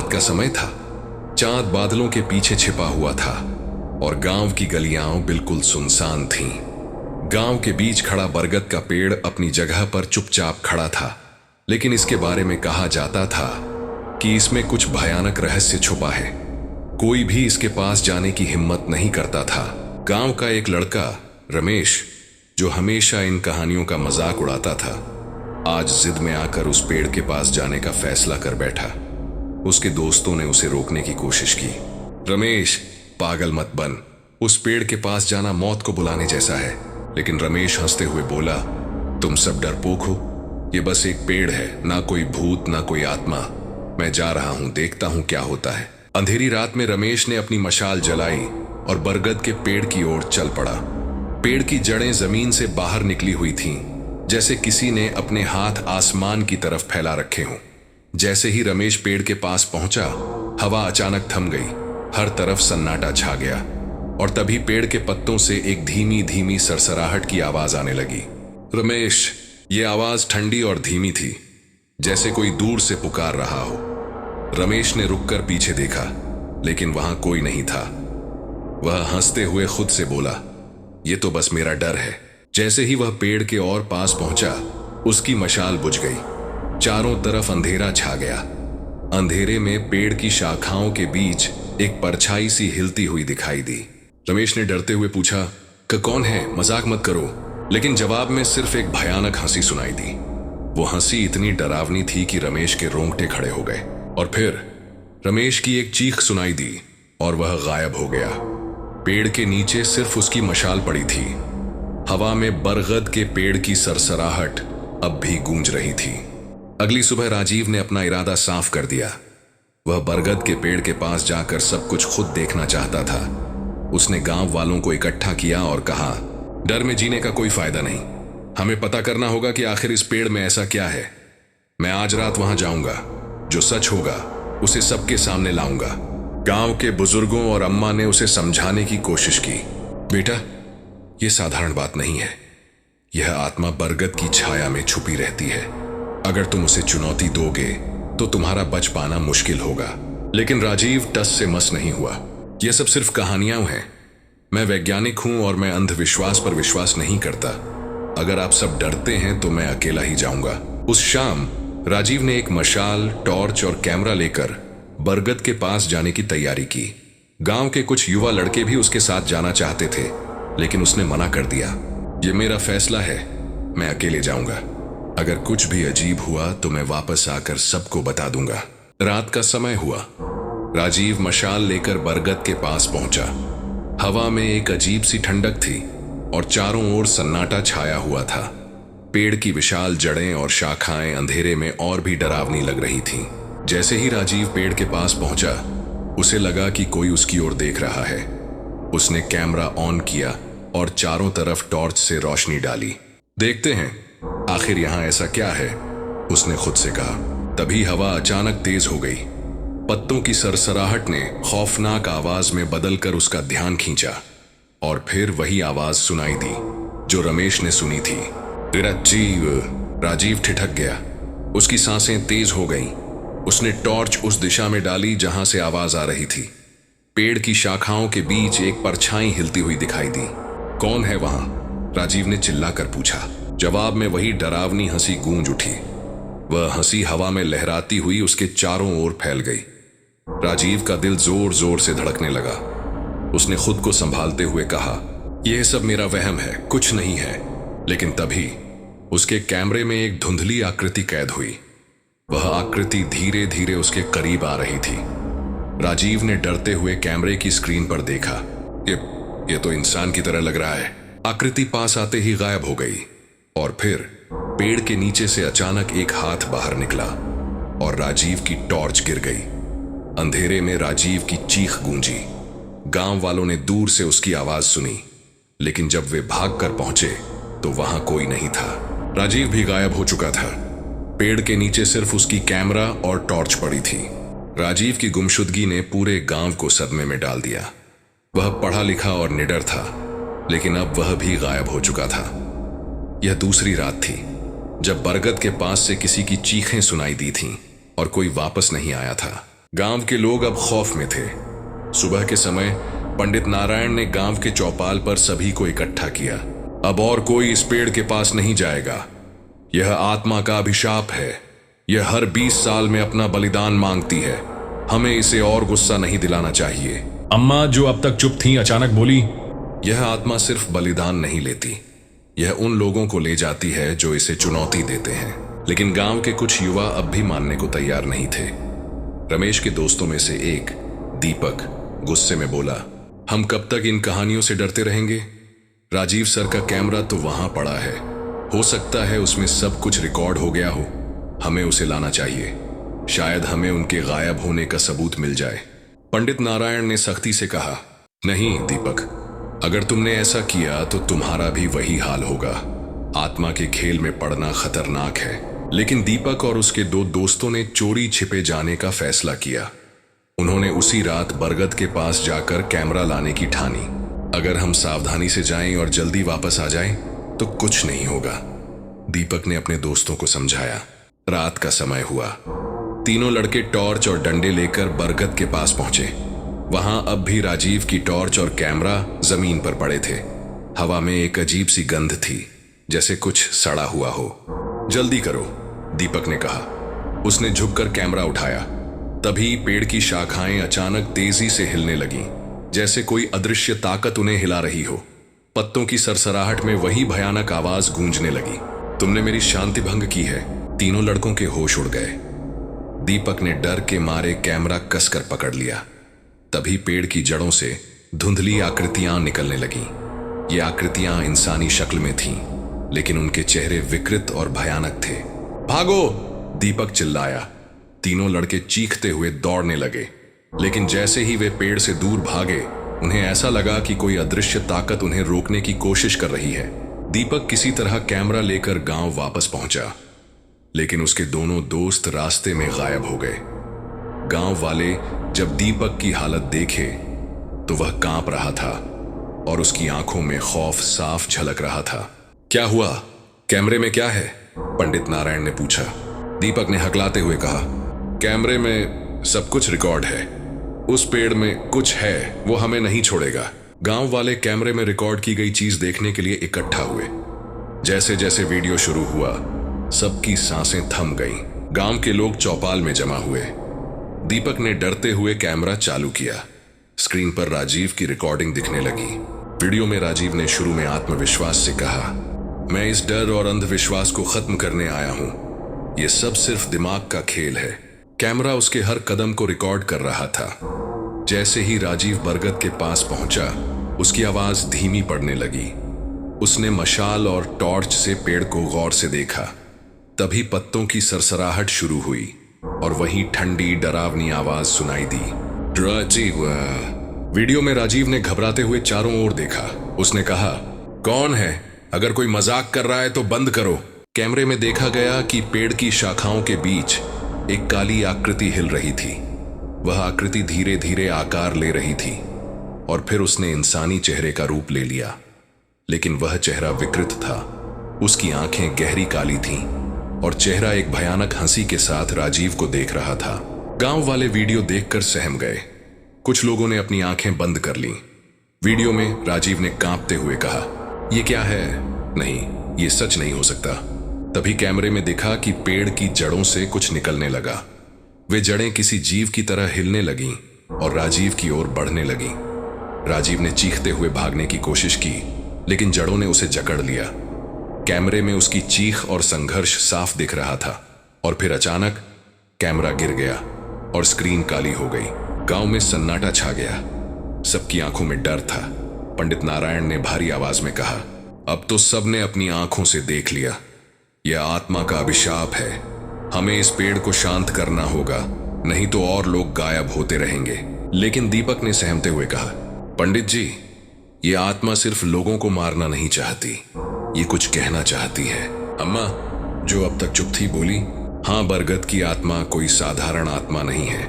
रात का समय था। चांद बादलों के पीछे छिपा हुआ था और गांव की गलियां बिल्कुल सुनसान थीं। गांव के बीच खड़ा बरगद का पेड़ अपनी जगह पर चुपचाप खड़ा था, लेकिन इसके बारे में कहा जाता था कि इसमें कुछ भयानक रहस्य छुपा है। कोई भी इसके पास जाने की हिम्मत नहीं करता था। गांव का एक लड़का रमेश, जो हमेशा इन कहानियों का मजाक उड़ाता था, आज जिद में आकर उस पेड़ के पास जाने का फैसला कर बैठा। उसके दोस्तों ने उसे रोकने की कोशिश की। रमेश, पागल मत बन, उस पेड़ के पास जाना मौत को बुलाने जैसा है। लेकिन रमेश हंसते हुए बोला, तुम सब डरपोक हो, ये बस एक पेड़ है, ना कोई भूत ना कोई आत्मा। मैं जा रहा हूं, देखता हूं क्या होता है। अंधेरी रात में रमेश ने अपनी मशाल जलाई और बरगद के पेड़ की ओर चल पड़ा। पेड़ की जड़ें जमीन से बाहर निकली हुई थीं, जैसे किसी ने अपने हाथ आसमान की तरफ फैला रखे हों। जैसे ही रमेश पेड़ के पास पहुंचा, हवा अचानक थम गई। हर तरफ सन्नाटा छा गया और तभी पेड़ के पत्तों से एक धीमी धीमी सरसराहट की आवाज आने लगी। रमेश, ये आवाज ठंडी और धीमी थी, जैसे कोई दूर से पुकार रहा हो। रमेश ने रुककर पीछे देखा, लेकिन वहां कोई नहीं था। वह हंसते हुए खुद से बोला, ये तो बस मेरा डर है। जैसे ही वह पेड़ के और पास पहुंचा, उसकी मशाल बुझ गई। चारों तरफ अंधेरा छा गया। अंधेरे में पेड़ की शाखाओं के बीच एक परछाई सी हिलती हुई दिखाई दी। रमेश ने डरते हुए पूछा, कौन है? मजाक मत करो। लेकिन जवाब में सिर्फ एक भयानक हंसी सुनाई दी। वो हंसी इतनी डरावनी थी कि रमेश के रोंगटे खड़े हो गए। और फिर रमेश की एक चीख सुनाई दी और वह गायब हो गया। पेड़ के नीचे सिर्फ उसकी मशाल पड़ी थी। हवा में बरगद के पेड़ की सरसराहट अब भी गूंज रही थी। अगली सुबह राजीव ने अपना इरादा साफ कर दिया। वह बरगद के पेड़ के पास जाकर सब कुछ खुद देखना चाहता था। उसने गांव वालों को इकट्ठा किया और कहा, डर में जीने का कोई फायदा नहीं। हमें पता करना होगा कि आखिर इस पेड़ में ऐसा क्या है। मैं आज रात वहां जाऊंगा। जो सच होगा उसे सबके सामने लाऊंगा। गांव के बुजुर्गों और अम्मा ने उसे समझाने की कोशिश की। बेटा, यह साधारण बात नहीं है। यह आत्मा बरगद की छाया में छुपी रहती है। अगर तुम उसे चुनौती दोगे तो तुम्हारा बच पाना मुश्किल होगा। लेकिन राजीव टस से मस नहीं हुआ। यह सब सिर्फ कहानियां हैं। मैं वैज्ञानिक हूं और मैं अंधविश्वास पर विश्वास नहीं करता। अगर आप सब डरते हैं तो मैं अकेला ही जाऊंगा। उस शाम राजीव ने एक मशाल, टॉर्च और कैमरा लेकर बरगद के पास जाने की तैयारी की। गांव के कुछ युवा लड़के भी उसके साथ जाना चाहते थे, लेकिन उसने मना कर दिया। यह मेरा फैसला है, मैं अकेले जाऊंगा। अगर कुछ भी अजीब हुआ तो मैं वापस आकर सबको बता दूंगा। रात का समय हुआ। राजीव मशाल लेकर बरगद के पास पहुंचा। हवा में एक अजीब सी ठंडक थी और चारों ओर सन्नाटा छाया हुआ था। पेड़ की विशाल जड़ें और शाखाएं अंधेरे में और भी डरावनी लग रही थीं। जैसे ही राजीव पेड़ के पास पहुंचा, उसे लगा कि कोई उसकी ओर देख रहा है। उसने कैमरा ऑन किया और चारों तरफ टॉर्च से रोशनी डाली। देखते हैं आखिर यहां ऐसा क्या है, उसने खुद से कहा। तभी हवा अचानक तेज हो गई। पत्तों की सरसराहट ने खौफनाक आवाज में बदलकर उसका ध्यान खींचा और फिर वही आवाज सुनाई दी जो रमेश ने सुनी थी। राजीव ठिठक गया। उसकी सांसें तेज हो गईं। उसने टॉर्च उस दिशा में डाली जहां से आवाज आ रही थी। पेड़ की शाखाओं के बीच एक परछाई हिलती हुई दिखाई दी। कौन है वहां? राजीव ने चिल्लाकर पूछा। जवाब में वही डरावनी हंसी गूंज उठी। वह हंसी हवा में लहराती हुई उसके चारों ओर फैल गई। राजीव का दिल जोर जोर से धड़कने लगा। उसने खुद को संभालते हुए कहा, यह सब मेरा वहम है, कुछ नहीं है। लेकिन तभी उसके कैमरे में एक धुंधली आकृति कैद हुई। वह आकृति धीरे धीरे उसके करीब आ रही थी। राजीव ने डरते हुए कैमरे की स्क्रीन पर देखा। ये तो इंसान की तरह लग रहा है। आकृति पास आते ही गायब हो गई और फिर पेड़ के नीचे से अचानक एक हाथ बाहर निकला और राजीव की टॉर्च गिर गई। अंधेरे में राजीव की चीख गूंजी। गांव वालों ने दूर से उसकी आवाज सुनी, लेकिन जब वे भागकर पहुंचे तो वहां कोई नहीं था। राजीव भी गायब हो चुका था। पेड़ के नीचे सिर्फ उसकी कैमरा और टॉर्च पड़ी थी। राजीव की गुमशुदगी ने पूरे गांव को सदमे में डाल दिया। वह पढ़ा लिखा और निडर था, लेकिन अब वह भी गायब हो चुका था। यह दूसरी रात थी जब बरगद के पास से किसी की चीखें सुनाई दी थीं और कोई वापस नहीं आया था। गांव के लोग अब खौफ में थे। सुबह के समय पंडित नारायण ने गांव के चौपाल पर सभी को इकट्ठा किया। अब और कोई इस पेड़ के पास नहीं जाएगा। यह आत्मा का अभिशाप है। यह हर 20 साल में अपना बलिदान मांगती है। हमें इसे और गुस्सा नहीं दिलाना चाहिए। अम्मा, जो अब तक चुप थीं, अचानक बोली, यह आत्मा सिर्फ बलिदान नहीं लेती, यह उन लोगों को ले जाती है जो इसे चुनौती देते हैं। लेकिन गांव के कुछ युवा अब भी मानने को तैयार नहीं थे। रमेश के दोस्तों में से एक, दीपक, गुस्से में बोला, हम कब तक इन कहानियों से डरते रहेंगे? राजीव सर का कैमरा तो वहां पड़ा है, हो सकता है उसमें सब कुछ रिकॉर्ड हो गया हो। हमें उसे लाना चाहिए, शायद हमें उनके गायब होने का सबूत मिल जाए। पंडित नारायण ने सख्ती से कहा, नहीं दीपक, अगर तुमने ऐसा किया तो तुम्हारा भी वही हाल होगा। आत्मा के खेल में पड़ना खतरनाक है। लेकिन दीपक और उसके दो दोस्तों ने चोरी छिपे जाने का फैसला किया। उन्होंने उसी रात बरगद के पास जाकर कैमरा लाने की ठानी। अगर हम सावधानी से जाएं और जल्दी वापस आ जाएं तो कुछ नहीं होगा, दीपक ने अपने दोस्तों को समझाया। रात का समय हुआ। तीनों लड़के टॉर्च और डंडे लेकर बरगद के पास पहुंचे। वहां अब भी राजीव की टॉर्च और कैमरा जमीन पर पड़े थे। हवा में एक अजीब सी गंध थी, जैसे कुछ सड़ा हुआ हो। जल्दी करो, दीपक ने कहा। उसने झुककर कैमरा उठाया। तभी पेड़ की शाखाएं अचानक तेजी से हिलने लगीं, जैसे कोई अदृश्य ताकत उन्हें हिला रही हो। पत्तों की सरसराहट में वही भयानक आवाज गूंजने लगी, तुमने मेरी शांति भंग की है। तीनों लड़कों के होश उड़ गए। दीपक ने डर के मारे कैमरा कसकर पकड़ लिया। तभी पेड़ की जड़ों से धुंधली आकृतियां निकलने लगीं। ये आकृतियां इंसानी शक्ल में थीं, लेकिन उनके चेहरे विकृत और भयानक थे। भागो, दीपक चिल्लाया। तीनों लड़के चीखते हुए दौड़ने लगे, लेकिन जैसे ही वे पेड़ से दूर भागे, उन्हें ऐसा लगा कि कोई अदृश्य ताकत उन्हें रोकने की कोशिश कर रही है। दीपक किसी तरह कैमरा लेकर गांव वापस पहुंचा, लेकिन उसके दोनों दोस्त रास्ते में गायब हो गए। गांव वाले जब दीपक की हालत देखे तो वह कांप रहा था और उसकी आंखों में खौफ साफ झलक रहा था। क्या हुआ? कैमरे में क्या है? पंडित नारायण ने पूछा। दीपक ने हकलाते हुए कहा, कैमरे में सब कुछ रिकॉर्ड है। उस पेड़ में कुछ है, वो हमें नहीं छोड़ेगा। गांव वाले कैमरे में रिकॉर्ड की गई चीज देखने के लिए इकट्ठा हुए। जैसे जैसे वीडियो शुरू हुआ, सबकी सांसें थम गईं। गांव के लोग चौपाल में जमा हुए। दीपक ने डरते हुए कैमरा चालू किया। स्क्रीन पर राजीव की रिकॉर्डिंग दिखने लगी। वीडियो में राजीव ने शुरू में आत्मविश्वास से कहा, मैं इस डर और अंधविश्वास को खत्म करने आया हूं। यह सब सिर्फ दिमाग का खेल है। कैमरा उसके हर कदम को रिकॉर्ड कर रहा था। जैसे ही राजीव बरगद के पास पहुंचा, उसकी आवाज धीमी पड़ने लगी। उसने मशाल और टॉर्च से पेड़ को गौर से देखा। तभी पत्तों की सरसराहट शुरू हुई और वही ठंडी डरावनी आवाज सुनाई दी, राजीव। वीडियो में राजीव ने घबराते हुए चारों ओर देखा। उसने कहा, कौन है? अगर कोई मजाक कर रहा है तो बंद करो। कैमरे में देखा गया कि पेड़ की शाखाओं के बीच एक काली आकृति हिल रही थी। वह आकृति धीरे धीरे आकार ले रही थी और फिर उसने इंसानी चेहरे का रूप ले लिया। लेकिन वह चेहरा विकृत था। उसकी आंखें गहरी काली थीं और चेहरा एक भयानक हंसी के साथ राजीव को देख रहा था। गांव वाले वीडियो देखकर सहम गए। कुछ लोगों ने अपनी आंखें बंद कर लीं। वीडियो में राजीव ने कांपते हुए कहा, यह क्या है? नहीं, यह सच नहीं हो सकता। तभी कैमरे में दिखा कि पेड़ की जड़ों से कुछ निकलने लगा। वे जड़ें किसी जीव की तरह हिलने लगीं और राजीव की ओर बढ़ने लगीं। राजीव ने चीखते हुए भागने की कोशिश की, लेकिन जड़ों ने उसे जकड़ लिया। कैमरे में उसकी चीख और संघर्ष साफ दिख रहा था और फिर अचानक कैमरा गिर गया और स्क्रीन काली हो गई। गांव में सन्नाटा छा गया। सबकी आंखों में डर था। पंडित नारायण ने भारी आवाज में कहा, अब तो सबने अपनी आंखों से देख लिया। यह आत्मा का अभिशाप है। हमें इस पेड़ को शांत करना होगा, नहीं तो और लोग गायब होते रहेंगे। लेकिन दीपक ने सहमते हुए कहा, पंडित जी, यह आत्मा सिर्फ लोगों को मारना नहीं चाहती, ये कुछ कहना चाहती है। अम्मा, जो अब तक चुप थी, बोली, हाँ, बरगद की आत्मा कोई साधारण आत्मा नहीं है।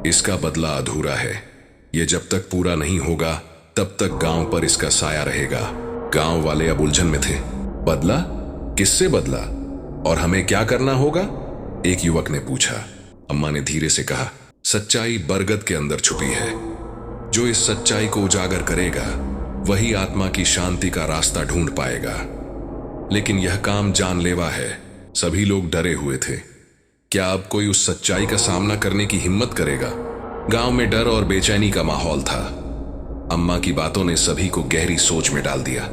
इसका बदला अधूरा है। यह जब तक पूरा नहीं होगा तब तक गांव पर इसका साया रहेगा। गांव वाले अब उलझन में थे। बदला? किससे बदला? और हमें क्या करना होगा? एक युवक ने पूछा। अम्मा ने धीरे से कहा, सच्चाई बरगद के अंदर छुपी है। जो इस सच्चाई को उजागर करेगा वही आत्मा की शांति का रास्ता ढूंढ पाएगा। लेकिन यह काम जानलेवा है। सभी लोग डरे हुए थे। क्या अब कोई उस सच्चाई का सामना करने की हिम्मत करेगा? गांव में डर और बेचैनी का माहौल था। अम्मा की बातों ने सभी को गहरी सोच में डाल दिया।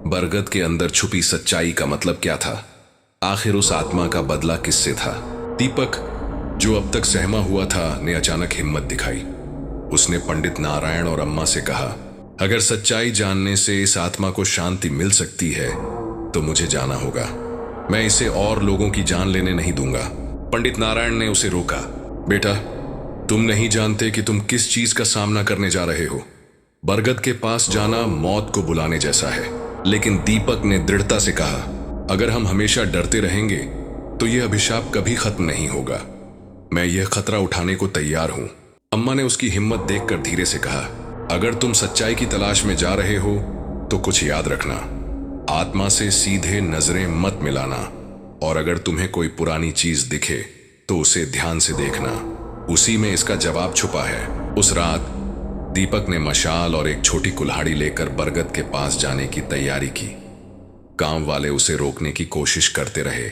बरगद के अंदर छुपी सच्चाई का मतलब क्या था? आखिर उस आत्मा का बदला किससे था? दीपक, जो अब तक सहमा हुआ था, ने अचानक हिम्मत दिखाई। उसने पंडित नारायण और अम्मा से कहा, अगर सच्चाई जानने से इस आत्मा को शांति मिल सकती है तो मुझे जाना होगा। मैं इसे और लोगों की जान लेने नहीं दूंगा। पंडित नारायण ने उसे रोका। बेटा, तुम नहीं जानते कि तुम किस चीज का सामना करने जा रहे हो। बरगद के पास जाना मौत को बुलाने जैसा है। लेकिन दीपक ने दृढ़ता से कहा, अगर हम हमेशा डरते रहेंगे तो यह अभिशाप कभी खत्म नहीं होगा। मैं यह खतरा उठाने को तैयार हूं। अम्मा ने उसकी हिम्मत देखकर धीरे से कहा, अगर तुम सच्चाई की तलाश में जा रहे हो तो कुछ याद रखना। आत्मा से सीधे नजरें मत मिलाना, और अगर तुम्हें कोई पुरानी चीज दिखे तो उसे ध्यान से देखना। उसी में इसका जवाब छुपा है। उस रात दीपक ने मशाल और एक छोटी कुल्हाड़ी लेकर बरगद के पास जाने की तैयारी की। गांव वाले उसे रोकने की कोशिश करते रहे,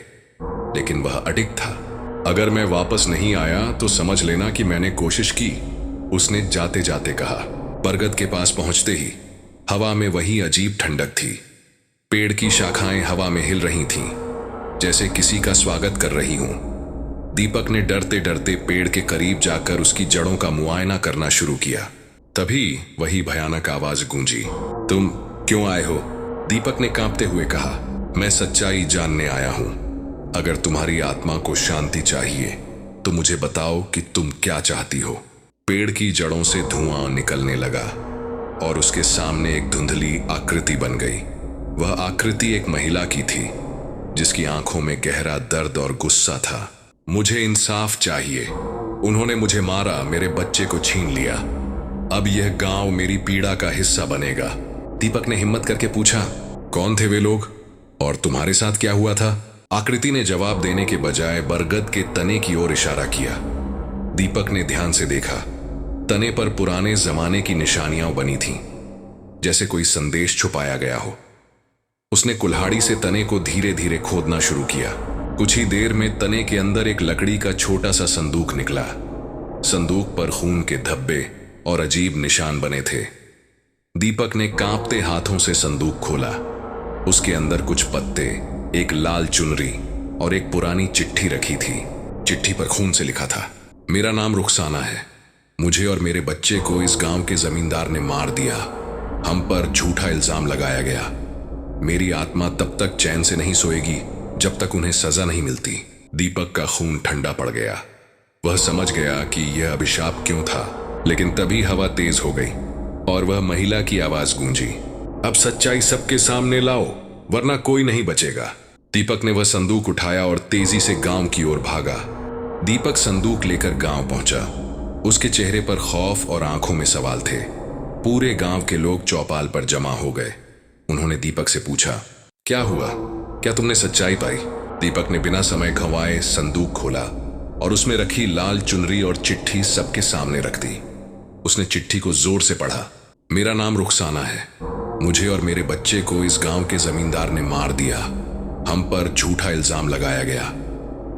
लेकिन वह अडिग था। अगर मैं वापस नहीं आया तो समझ लेना कि मैंने कोशिश की, उसने जाते जाते कहा। बरगद के पास पहुंचते ही हवा में वही अजीब ठंडक थी। पेड़ की शाखाएं हवा में हिल रही थीं, जैसे किसी का स्वागत कर रही हूं। दीपक ने डरते डरते पेड़ के करीब जाकर उसकी जड़ों का मुआयना करना शुरू किया। तभी वही भयानक आवाज गूंजी, तुम क्यों आए हो? दीपक ने कांपते हुए कहा, मैं सच्चाई जानने आया हूं। अगर तुम्हारी आत्मा को शांति चाहिए तो मुझे बताओ कि तुम क्या चाहती हो। पेड़ की जड़ों से धुआं निकलने लगा और उसके सामने एक धुंधली आकृति बन गई। वह आकृति एक महिला की थी, जिसकी आंखों में गहरा दर्द और गुस्सा था। मुझे इंसाफ चाहिए। उन्होंने मुझे मारा, मेरे बच्चे को छीन लिया। अब यह गांव मेरी पीड़ा का हिस्सा बनेगा। दीपक ने हिम्मत करके पूछा, कौन थे वे लोग और तुम्हारे साथ क्या हुआ था? आकृति ने जवाब देने के बजाय बरगद के तने की ओर इशारा किया। दीपक ने ध्यान से देखा। तने पर पुराने जमाने की निशानियां बनी थीं, जैसे कोई संदेश छुपाया गया हो। उसने कुल्हाड़ी से तने को धीरे धीरे खोदना शुरू किया। कुछ ही देर में तने के अंदर एक लकड़ी का छोटा सा संदूक निकला। संदूक पर खून के धब्बे और अजीब निशान बने थे। दीपक ने कांपते हाथों से संदूक खोला। उसके अंदर कुछ पत्ते, एक लाल चुनरी और एक पुरानी चिट्ठी रखी थी। चिट्ठी पर खून से लिखा था, मेरा नाम रुखसाना है। मुझे और मेरे बच्चे को इस गांव के जमींदार ने मार दिया। हम पर झूठा इल्जाम लगाया गया। मेरी आत्मा तब तक चैन से नहीं सोएगी जब तक उन्हें सजा नहीं मिलती। दीपक का खून ठंडा पड़ गया। वह समझ गया कि यह अभिशाप क्यों था। लेकिन तभी हवा तेज हो गई और वह महिला की आवाज गूंजी, अब सच्चाई सबके सामने लाओ, वरना कोई नहीं बचेगा। दीपक ने वह संदूक उठाया और तेजी से गांव की ओर भागा। दीपक संदूक लेकर गांव पहुंचा। उसके चेहरे पर खौफ और आंखों में सवाल थे। पूरे गांव के लोग चौपाल पर जमा हो गए। उन्होंने दीपक से पूछा, क्या हुआ? क्या तुमने सच्चाई पाई? दीपक ने बिना समय गंवाए संदूक खोला और उसमें रखी लाल चुनरी और चिट्ठी सबके सामने रख दी। उसने चिट्ठी को जोर से पढ़ा। मेरा नाम रुखसाना है। मुझे और मेरे बच्चे को इस गांव के जमींदार ने मार दिया। हम पर झूठा इल्जाम लगाया गया।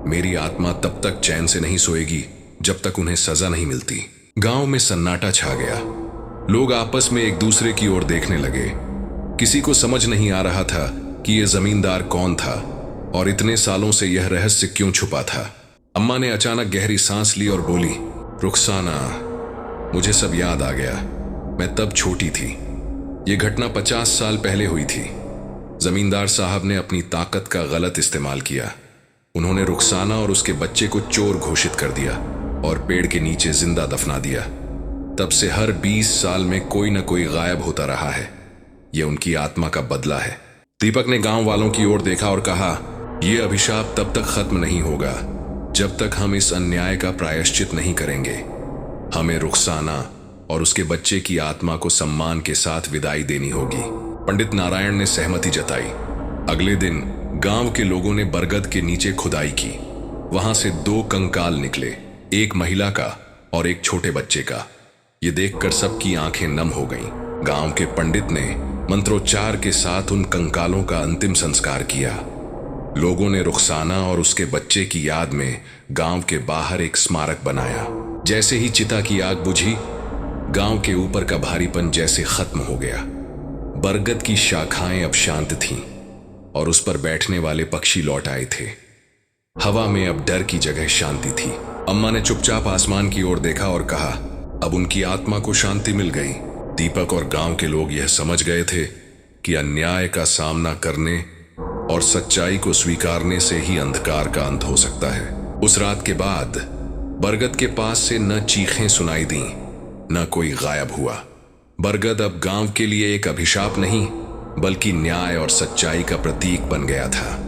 मेरी आत्मा तब तक चैन से नहीं सोएगी जब तक उन्हें सजा नहीं मिलती। गांव में सन्नाटा छा गया। लोग आपस में एक दूसरे की ओर देखने लगे। किसी को समझ नहीं आ रहा था कि यह जमींदार कौन था और इतने सालों से यह रहस्य क्यों छुपा था। अम्मा ने अचानक गहरी सांस ली और बोली, रुखसाना, मुझे सब याद आ गया। मैं तब छोटी थी। यह घटना 50 साल पहले हुई थी। जमींदार साहब ने अपनी ताकत का गलत इस्तेमाल किया। उन्होंने रुखसाना और उसके बच्चे को चोर घोषित कर दिया और पेड़ के नीचे जिंदा दफना दिया। तब से हर 20 साल में कोई न कोई गायब होता रहा है। यह उनकी आत्मा का बदला है। दीपक ने गांव वालों की ओर देखा और कहा, यह अभिशाप तब तक खत्म नहीं होगा जब तक हम इस अन्याय का प्रायश्चित नहीं करेंगे। हमें रुखसाना और उसके बच्चे की आत्मा को सम्मान के साथ विदाई देनी होगी। पंडित नारायण ने सहमति जताई। अगले दिन गांव के लोगों ने बरगद के नीचे खुदाई की। वहां से 2 कंकाल निकले, एक महिला का और एक छोटे बच्चे का। ये देखकर सबकी आंखें नम हो गईं। गांव के पंडित ने मंत्रोच्चार के साथ उन कंकालों का अंतिम संस्कार किया। लोगों ने रुखसाना और उसके बच्चे की याद में गांव के बाहर एक स्मारक बनाया। जैसे ही चिता की आग बुझी, गांव के ऊपर का भारीपन जैसे खत्म हो गया। बरगद की शाखाएं अब शांत थीं और उस पर बैठने वाले पक्षी लौट आए थे। हवा में अब डर की जगह शांति थी। अम्मा ने चुपचाप आसमान की ओर देखा और कहा, अब उनकी आत्मा को शांति मिल गई। दीपक और गांव के लोग यह समझ गए थे कि अन्याय का सामना करने और सच्चाई को स्वीकारने से ही अंधकार का अंत हो सकता है। उस रात के बाद बरगद के पास से न चीखें सुनाई दी, न कोई गायब हुआ। बरगद अब गांव के लिए एक अभिशाप नहीं, बल्कि न्याय और सच्चाई का प्रतीक बन गया था।